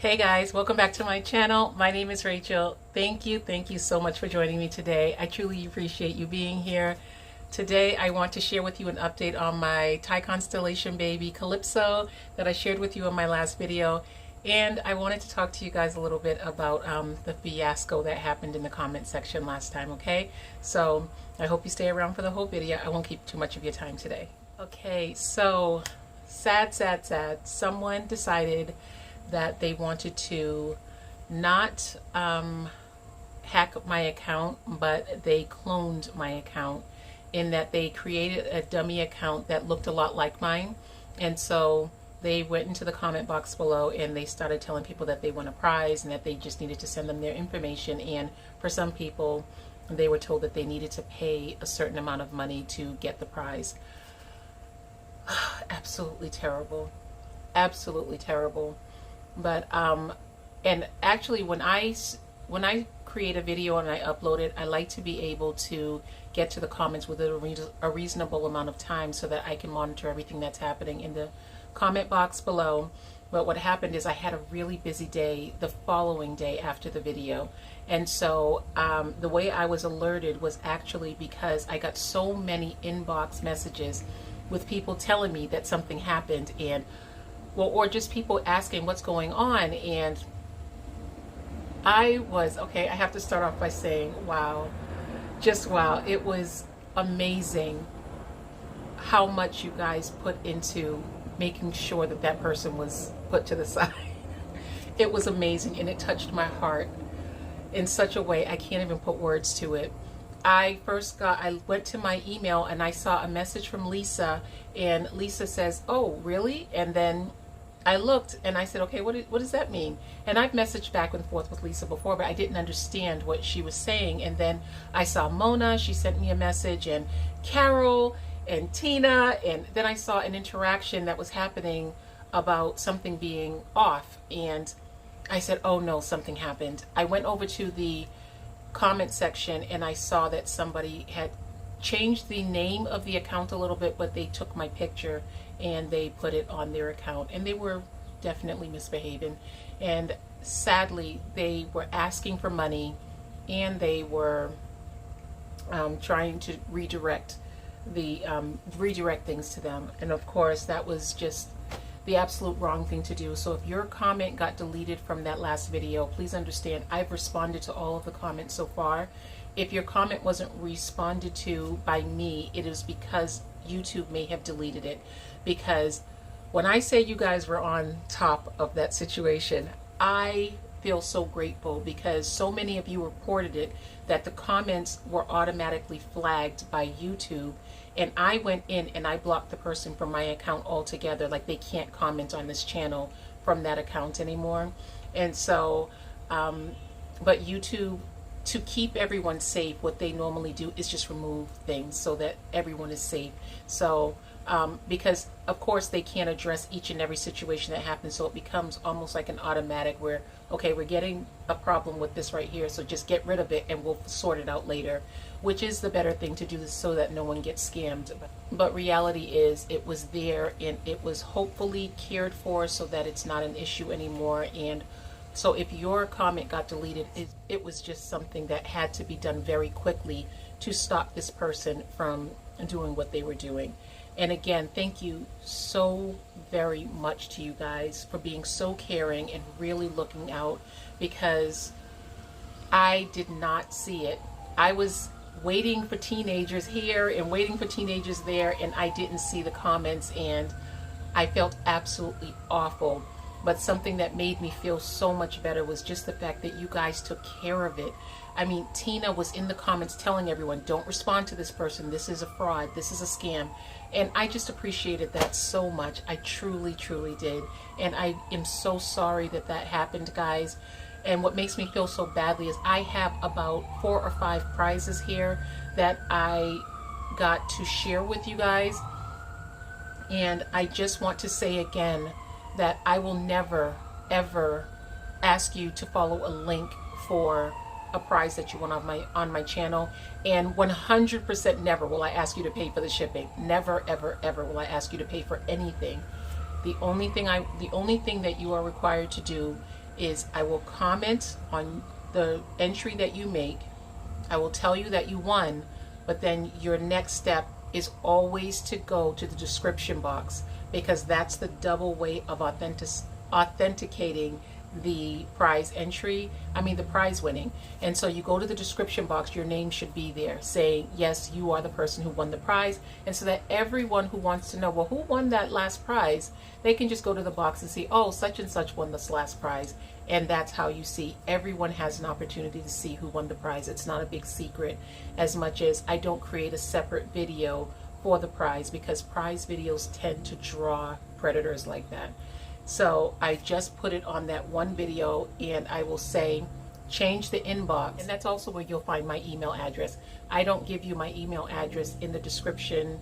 Hey guys, welcome back to my channel. My name is Rachel. Thank you so much for joining me today. I truly appreciate you being here. Today I want to share with you an update on my Thai Constellation baby Calypso that I shared with you in my last video. And I wanted to talk to you guys a little bit about the fiasco that happened in the comment section last time, okay? So I hope you stay around for the whole video. I won't keep too much of your time today. Okay, so sad. Someone decided that they wanted to not hack my account, but they cloned my account in that they created a dummy account that looked a lot like mine. And so they went into the comment box below and they started telling people that they won a prize and that they just needed to send them their information. And for some people, they were told that they needed to pay a certain amount of money to get the prize. Absolutely terrible. Absolutely terrible. But and actually when I create a video and I upload it, I like to be able to get to the comments within a reasonable amount of time so that I can monitor everything that's happening in the comment box below. But what happened is I had a really busy day the following day after the video, and so the way I was alerted was actually because I got so many inbox messages with people telling me that something happened, and well, or just people asking what's going on. And I have to start off by saying, wow, just wow. It was amazing how much you guys put into making sure that that person was put to the side. It was amazing, and it touched my heart in such a way I can't even put words to it. I went to my email and I saw a message from Lisa, and Lisa says, "Oh, really?" And then I looked and I said, okay, what does that mean? And I've messaged back and forth with Lisa before, but I didn't understand what she was saying. And then I saw Mona, she sent me a message, and Carol and Tina, and then I saw an interaction that was happening about something being off. And I said, oh no, something happened. I went over to the comment section and I saw that somebody had changed the name of the account a little bit, but they took my picture and they put it on their account, and they were definitely misbehaving. And sadly, they were asking for money, and they were trying to redirect things to them. And of course, that was just the absolute wrong thing to do. So if your comment got deleted from that last video, please understand I've responded to all of the comments so far. If your comment wasn't responded to by me, it is because YouTube may have deleted it. Because when I say you guys were on top of that situation, I feel so grateful, because so many of you reported it that the comments were automatically flagged by YouTube, and I went in and I blocked the person from my account altogether. Like, they can't comment on this channel from that account anymore. And so but YouTube, to keep everyone safe, what they normally do is just remove things so that everyone is safe. So because of course they can't address each and every situation that happens, so it becomes almost like an automatic where, okay, we're getting a problem with this right here, so just get rid of it and we'll sort it out later, which is the better thing to do, so that no one gets scammed. But reality is, it was there and it was hopefully cared for so that it's not an issue anymore. And so if your comment got deleted, it was just something that had to be done very quickly to stop this person from doing what they were doing. And again, thank you so very much to you guys for being so caring and really looking out, because I did not see it. I was waiting for teenagers here and waiting for teenagers there, and I didn't see the comments, and I felt absolutely awful. But something that made me feel so much better was just the fact that you guys took care of it. I mean, Tina was in the comments telling everyone, don't respond to this person. This is a fraud. This is a scam. And I just appreciated that so much. I truly did. And I am so sorry that that happened, guys. And what makes me feel so badly is I have about 4 or 5 prizes here that I got to share with you guys. And I just want to say again that I will never, ever ask you to follow a link for a prize that you want on my channel, and 100% never will I ask you to pay for the shipping. Never, ever will I ask you to pay for anything. The only thing that you are required to do is I will comment on the entry that you make. I will tell you that you won, but then your next step is always to go to the description box, because that's the double way of authenticating the prize entry, the prize winning. And so you go to the description box, your name should be there saying, yes, you are the person who won the prize. And so that everyone who wants to know, well, who won that last prize, they can just go to the box and see, oh, such and such won this last prize. And that's how you see, everyone has an opportunity to see who won the prize. It's not a big secret, as much as I don't create a separate video for the prize, because prize videos tend to draw predators like that. So I just put it on that one video, and I will say change the inbox, and that's also where you'll find my email address. I don't give you my email address in the description,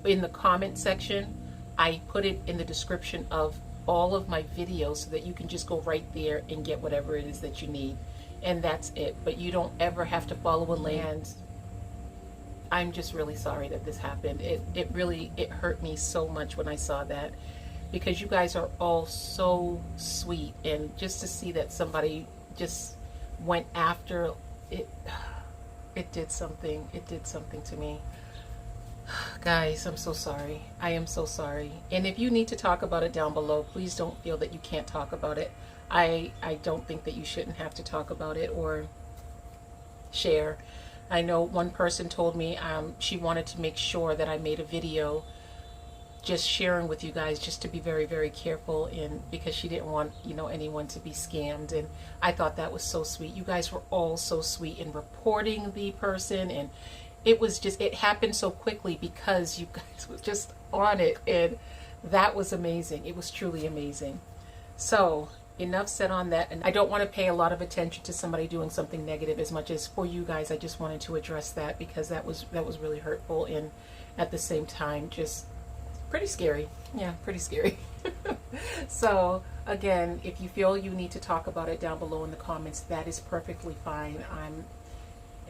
in the comment section. I put it in the description of all of my videos so that you can just go right there and get whatever it is that you need, and that's it. But you don't ever have to follow a link. I'm just really sorry that this happened. It really hurt me so much when I saw that, because you guys are all so sweet, and just to see that somebody just went after it, it did something to me. Guys, I'm so sorry. I am so sorry. And if you need to talk about it down below, please don't feel that you can't talk about it. I don't think that you shouldn't have to talk about it or share. I know one person told me she wanted to make sure that I made a video just sharing with you guys, just to be very, very careful, and because she didn't want, anyone to be scammed. And I thought that was so sweet. You guys were all so sweet in reporting the person, and it was just, it happened so quickly because you guys were just on it, and that was amazing. It was truly amazing. So enough said on that, and I don't want to pay a lot of attention to somebody doing something negative as much as for you guys. I just wanted to address that, because that was really hurtful, and at the same time just pretty scary. Yeah, pretty scary. So again, if you feel you need to talk about it down below in the comments, that is perfectly fine.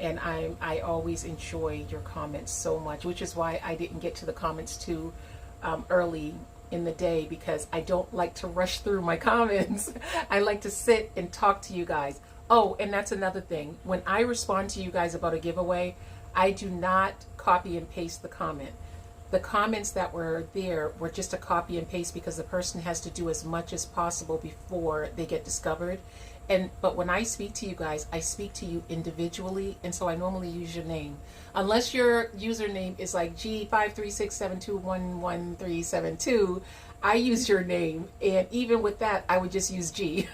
I always enjoy your comments so much, which is why I didn't get to the comments too early in the day, because I don't like to rush through my comments. I like to sit and talk to you guys. Oh, and that's another thing. When I respond to you guys about a giveaway, I do not copy and paste the comment. The comments that were there were just a copy and paste, because the person has to do as much as possible before they get discovered. But when I speak to you guys, I speak to you individually, and so I normally use your name. Unless your username is like G53672111372, I use your name, and even with that, I would just use G.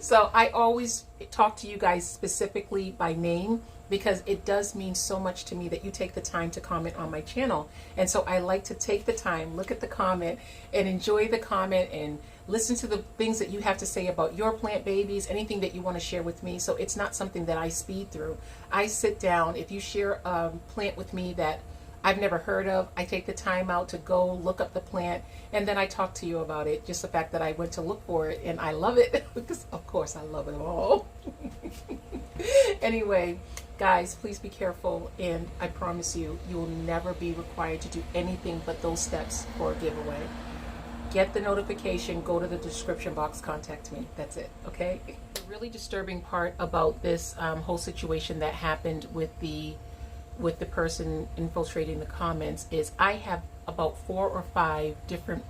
So I always talk to you guys specifically by name, because it does mean so much to me that you take the time to comment on my channel. And so I like to take the time, look at the comment, and enjoy the comment, and listen to the things that you have to say about your plant babies, anything that you want to share with me. So it's not something that I speed through. I sit down. If you share a plant with me that I've never heard of, I take the time out to go look up the plant, and then I talk to you about it. Just the fact that I went to look for it, and I love it, because of course I love it all. Anyway, guys, please be careful, and I promise you, you will never be required to do anything but those steps for a giveaway. Get the notification, go to the description box, contact me. That's it, okay? The really disturbing part about this whole situation that happened with the person infiltrating the comments is I have about 4 or 5 different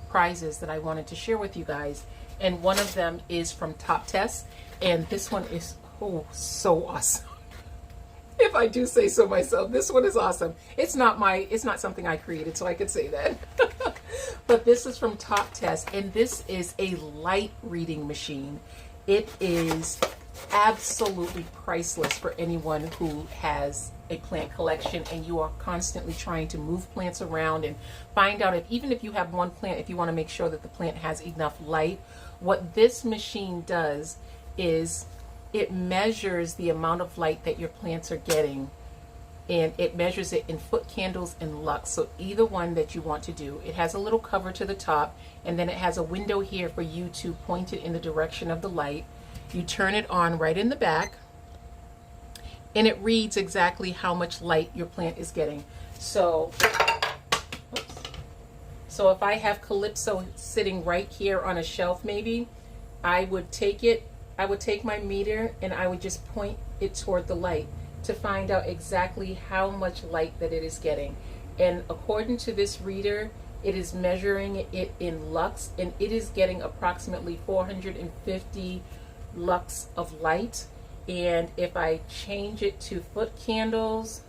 prizes that I wanted to share with you guys, and one of them is from Toptes, and this one is so awesome. If I do say so myself, this one is awesome. It's not something I created, so I could say that. But this is from Toptes, and this is a light reading machine. It is absolutely priceless for anyone who has a plant collection and you are constantly trying to move plants around and find out even if you have one plant, if you want to make sure that the plant has enough light. What this machine does is it measures the amount of light that your plants are getting, and it measures it in foot candles and lux. So either one that you want to do. It has a little cover to the top, and then it has a window here for you to point it in the direction of the light. You turn it on right in the back, and it reads exactly how much light your plant is getting. So if I have Calypso sitting right here on a shelf, maybe I would take my meter and I would just point it toward the light to find out exactly how much light that it is getting. And according to this reader, it is measuring it in lux, and it is getting approximately 450 lux of light. And if I change it to foot candles,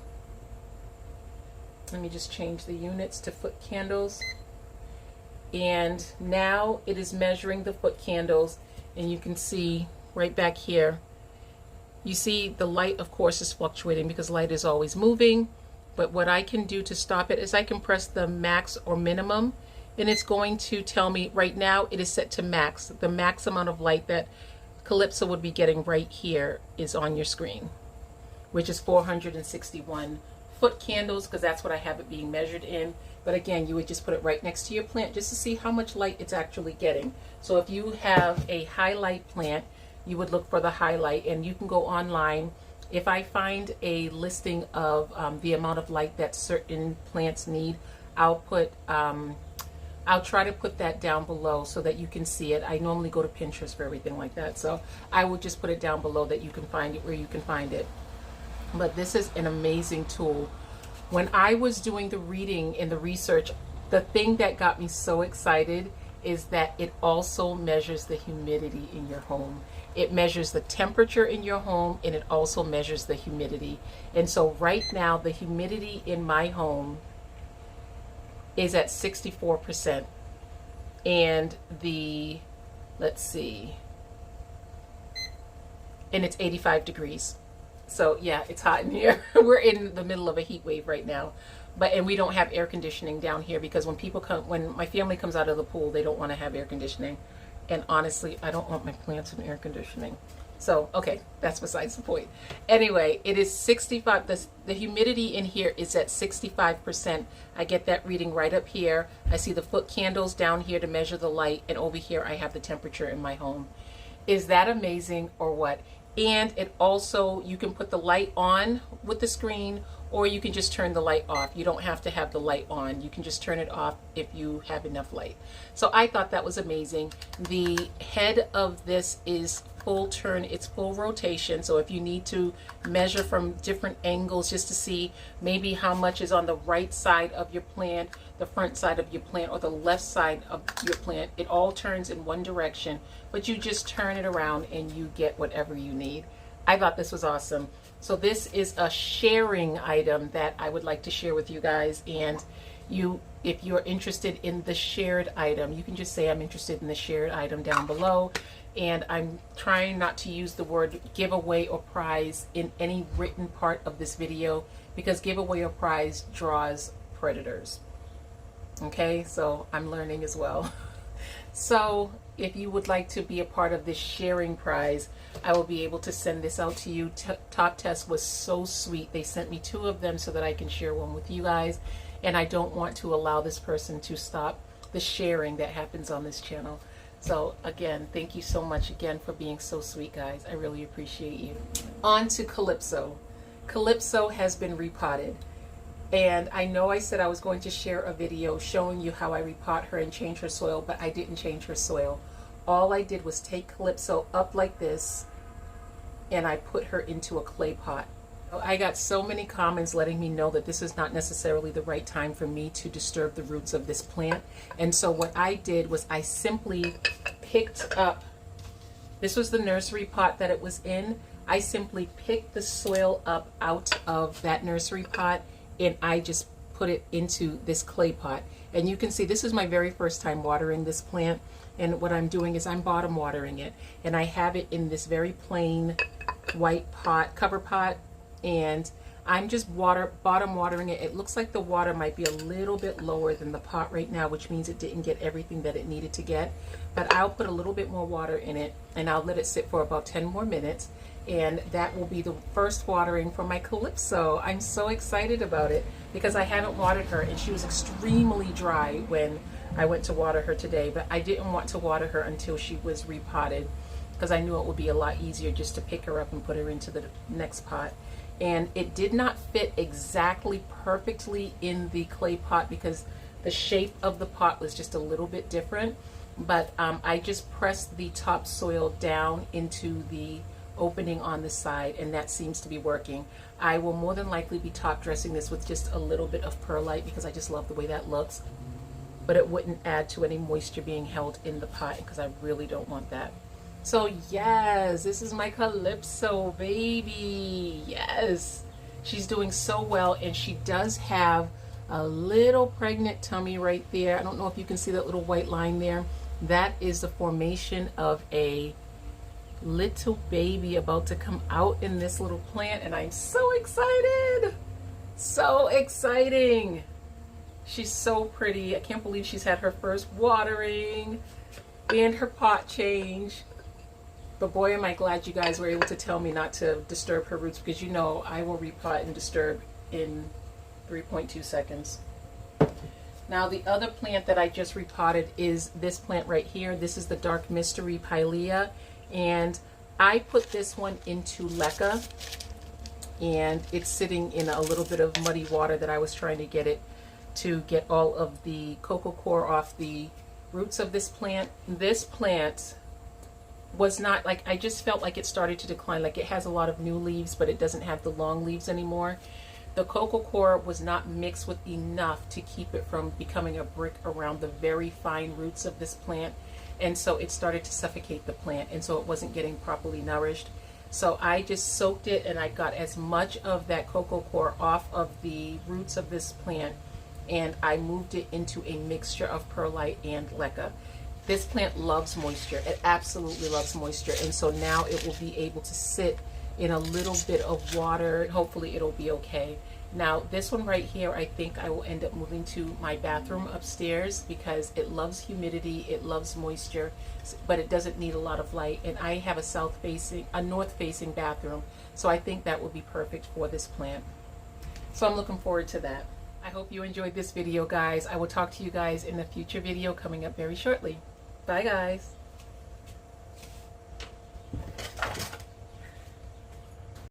let me just change the units to foot candles. And now it is measuring the foot candles, and you can see right back here, you see the light, of course, is fluctuating because light is always moving. But what I can do to stop it is I can press the max or minimum, and it's going to tell me right now it is set to max. The max amount of light that Calypso would be getting right here is on your screen, which is 461 foot candles, because that's what I have it being measured in. But again, you would just put it right next to your plant just to see how much light it's actually getting. So if you have a highlight plant, you would look for the highlight, and you can go online. If I find a listing of the amount of light that certain plants need, I'll try to put that down below so that you can see it. I normally go to Pinterest for everything like that, so I will just put it down below that you can find it where you can find it. But this is an amazing tool. When I was doing the reading and the research, the thing that got me so excited is that it also measures the humidity in your home. It measures the temperature in your home, and it also measures the humidity. And so right now, the humidity in my home is at 64%. And let's see, and it's 85 degrees. So yeah, it's hot in here. We're in the middle of a heat wave right now. And we don't have air conditioning down here because when my family comes out of the pool, they don't want to have air conditioning. And honestly, I don't want my plants in air conditioning. So, okay, that's besides the point. Anyway, it is 65. The humidity in here is at 65%. I get that reading right up here. I see the foot candles down here to measure the light. And over here, I have the temperature in my home. Is that amazing or what? And it also, you can put the light on with the screen, or you can just turn the light off. You don't have to have the light on. You can just turn it off if you have enough light. So I thought that was amazing. The head of this is full turn, it's full rotation. So if you need to measure from different angles just to see maybe how much is on the right side of your plant, the front side of your plant, or the left side of your plant, it all turns in one direction, but you just turn it around and you get whatever you need. I thought this was awesome. So this is a sharing item that I would like to share with you guys. And if you're interested in the shared item, you can just say I'm interested in the shared item down below. And I'm trying not to use the word giveaway or prize in any written part of this video, because giveaway or prize draws predators. Okay, so I'm learning as well. So if you would like to be a part of this sharing prize, I will be able to send this out to you. Toptes was so sweet. They sent me 2 of them so that I can share one with you guys. And I don't want to allow this person to stop the sharing that happens on this channel. So again, thank you so much again for being so sweet, guys. I really appreciate you. On to Calypso. Calypso has been repotted. And I know I said I was going to share a video showing you how I repot her and change her soil, but I didn't change her soil. All I did was take Calypso up like this, and I put her into a clay pot. I got so many comments letting me know that this is not necessarily the right time for me to disturb the roots of this plant. And so what I did was I simply picked up, this was the nursery pot that it was in. I simply picked the soil up out of that nursery pot, and I just put it into this clay pot. And you can see this is my very first time watering this plant. And what I'm doing is I'm bottom watering it. And I have it in this very plain white pot, cover pot. And I'm just bottom watering it. It looks like the water might be a little bit lower than the pot right now, which means it didn't get everything that it needed to get. But I'll put a little bit more water in it, and I'll let it sit for about 10 more minutes. And that will be the first watering for my Calypso. I'm so excited about it because I haven't watered her, and she was extremely dry when I went to water her today. But I didn't want to water her until she was repotted, because I knew it would be a lot easier just to pick her up and put her into the next pot. And it did not fit exactly perfectly in the clay pot because the shape of the pot was just a little bit different. but I just pressed the topsoil down into the opening on the side, and that seems to be working. I will more than likely be top dressing this with just a little bit of perlite because I just love the way that looks, but it wouldn't add to any moisture being held in the pot because I really don't want that. So yes, this is my Calypso baby. Yes, she's doing so well, and she does have a little pregnant tummy right there. I don't know if you can see that little white line there. That is the formation of a little baby about to come out in this little plant, and I'm so excited. So exciting. She's so pretty. I can't believe she's had her first watering and her pot change. But boy, am I glad you guys were able to tell me not to disturb her roots, because you know I will repot and disturb in 3.2 seconds. Now the other plant that I just repotted is this plant right here. This is the Dark Mystery Pilea, and I put this one into leca, and it's sitting in a little bit of muddy water that I was trying to get it to get all of the cocoa core off the roots of this plant. This plant was not, like, I just felt like it started to decline. Like, it has a lot of new leaves, but it doesn't have the long leaves anymore. The cocoa core was not mixed with enough to keep it from becoming a brick around the very fine roots of this plant, and so it started to suffocate the plant, and so it wasn't getting properly nourished. So I just soaked it, and I got as much of that cocoa core off of the roots of this plant, and I moved it into a mixture of perlite and leca. This plant loves moisture. It absolutely loves moisture, and so now it will be able to sit in a little bit of water, and hopefully it'll be okay. Now this one right here, I think I will end up moving to my bathroom upstairs because it loves humidity, it loves moisture, but it doesn't need a lot of light, and I have a north facing bathroom, so I think that would be perfect for this plant. So I'm looking forward to that. I hope you enjoyed this video, guys. I will talk to you guys in a future video coming up very shortly. Bye, guys.